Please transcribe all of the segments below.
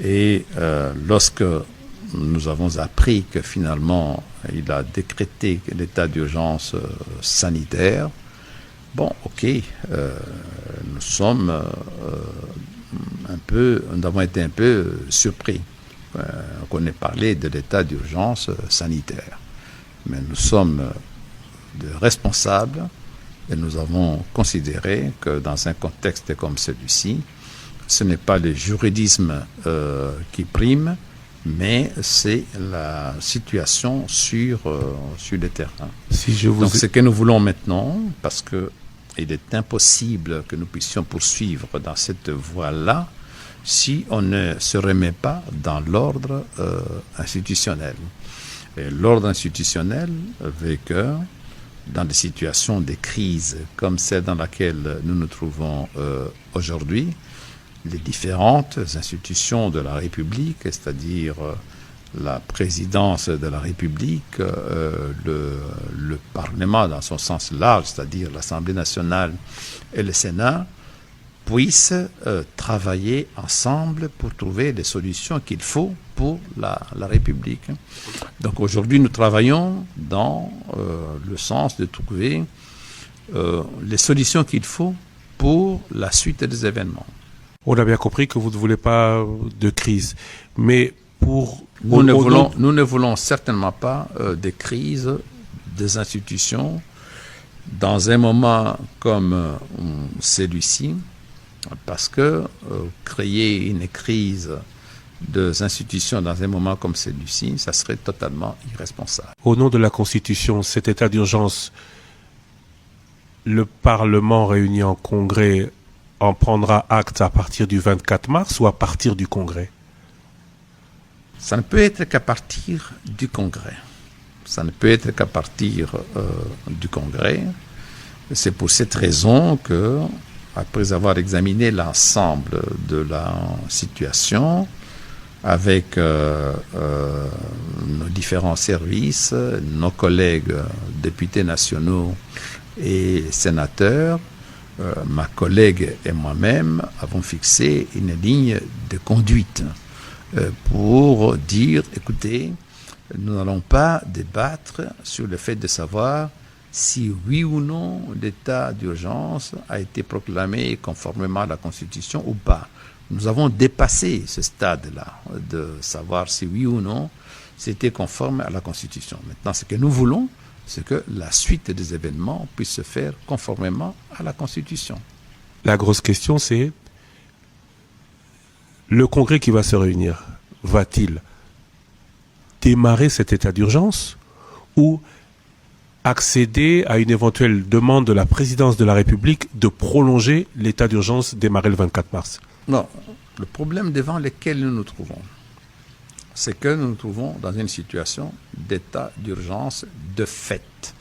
Et lorsque nous avons appris que finalement il a décrété l'état d'urgence sanitaire, bon, ok, nous avons été un peu surpris qu'on ait parlé de l'état d'urgence sanitaire. Mais nous sommes de responsables et nous avons considéré que dans un contexte comme celui-ci, ce n'est pas le juridisme qui prime, mais c'est la situation sur le terrain. Donc ce que nous voulons maintenant, parce qu'il est impossible que nous puissions poursuivre dans cette voie-là si on ne se remet pas dans l'ordre institutionnel. Et l'ordre institutionnel veut que dans des situations de crise comme celle dans laquelle nous nous trouvons aujourd'hui, les différentes institutions de la République, c'est-à-dire la présidence de la République, le Parlement dans son sens large, c'est-à-dire l'Assemblée nationale et le Sénat, puissent travailler ensemble pour trouver les solutions qu'il faut pour la République. Donc aujourd'hui, nous travaillons dans le sens de trouver les solutions qu'il faut pour la suite des événements. On a bien compris que vous ne voulez pas de crise, mais nous ne voulons certainement pas de crise des institutions dans un moment comme celui-ci, parce que créer une crise des institutions dans un moment comme celui-ci, ça serait totalement irresponsable. Au nom de la Constitution, cet état d'urgence, le Parlement réuni en congrès en prendra acte à partir du 24 mars ou à partir du congrès? Ça ne peut être qu'à partir du congrès. Ça ne peut être qu'à partir du congrès. C'est pour cette raison que, après avoir examiné l'ensemble de la situation, avec nos différents services, nos collègues députés nationaux et sénateurs, ma collègue et moi-même avons fixé une ligne de conduite pour dire, écoutez, nous n'allons pas débattre sur le fait de savoir si oui ou non l'état d'urgence a été proclamé conformément à la Constitution ou pas. Nous avons dépassé ce stade-là de savoir si oui ou non c'était conforme à la Constitution. Maintenant, ce que nous voulons, c'est que la suite des événements puisse se faire conformément à la Constitution. La grosse question, c'est le Congrès qui va se réunir, va-t-il démarrer cet état d'urgence ou accéder à une éventuelle demande de la présidence de la République de prolonger l'état d'urgence démarré le 24 mars? Non, le problème devant lequel nous nous trouvons, c'est que nous nous trouvons dans une situation d'état d'urgence de fait,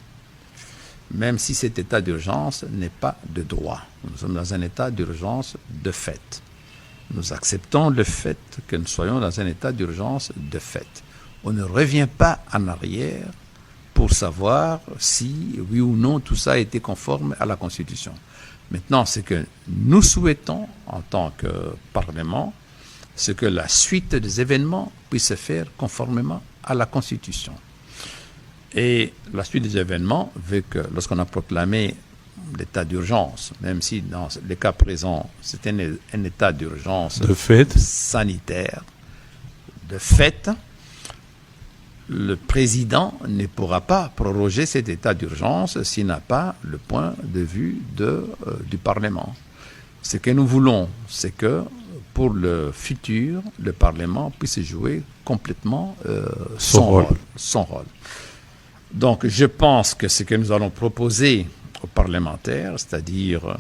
même si cet état d'urgence n'est pas de droit. Nous sommes dans un état d'urgence de fait. Nous acceptons le fait que nous soyons dans un état d'urgence de fait. On ne revient pas en arrière pour savoir si, oui ou non, tout ça a été conforme à la Constitution. Maintenant, ce que nous souhaitons en tant que Parlement, c'est que la suite des événements puisse se faire conformément à la Constitution. Et la suite des événements veut que lorsqu'on a proclamé l'état d'urgence, même si dans les cas présents, c'était un état d'urgence de fait sanitaire, de fait, le président ne pourra pas proroger cet état d'urgence s'il n'a pas le point de vue du Parlement. Ce que nous voulons, c'est que pour le futur, le Parlement puisse jouer complètement son rôle. Donc je pense que ce que nous allons proposer aux parlementaires, c'est-à-dire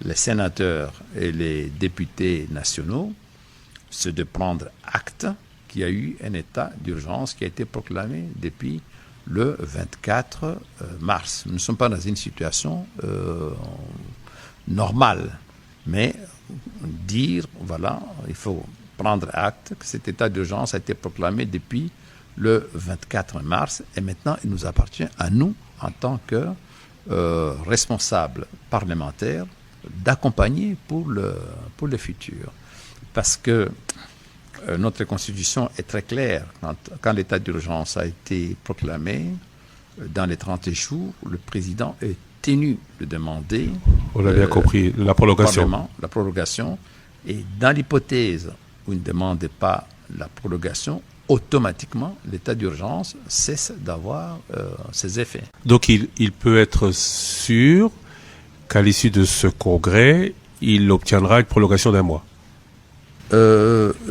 les sénateurs et les députés nationaux, c'est de prendre acte qu'il y a eu un état d'urgence qui a été proclamé depuis le 24 mars. Nous ne sommes pas dans une situation normale, mais dire, voilà, il faut prendre acte que cet état d'urgence a été proclamé depuis le 24 mars et maintenant il nous appartient à nous, en tant que responsables parlementaires, d'accompagner pour le futur. Parce que notre Constitution est très claire. Quand l'état d'urgence a été proclamé, dans les 30 jours, le président est tenu de demander... On l'a bien compris, la prolongation. La prolongation. Et dans l'hypothèse où il ne demande pas la prolongation, automatiquement, l'état d'urgence cesse d'avoir ses effets. Donc il peut être sûr qu'à l'issue de ce congrès, il obtiendra une prolongation d'1 mois.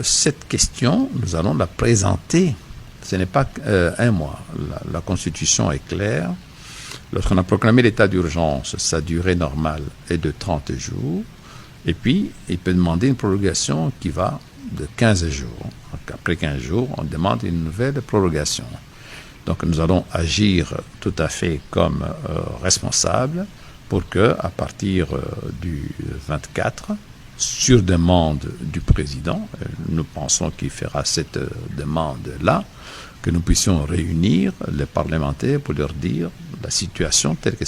Cette question, nous allons la présenter. Ce n'est pas 1 mois. La Constitution est claire. Lorsqu'on a proclamé l'état d'urgence, sa durée normale est de 30 jours. Et puis, il peut demander une prolongation qui va de 15 jours. Après 15 jours, on demande une nouvelle prolongation. Donc, nous allons agir tout à fait comme responsables pour que, à partir du 24, sur demande du président, nous pensons qu'il fera cette demande-là, que nous puissions réunir les parlementaires pour leur dire la situation telle que c'est.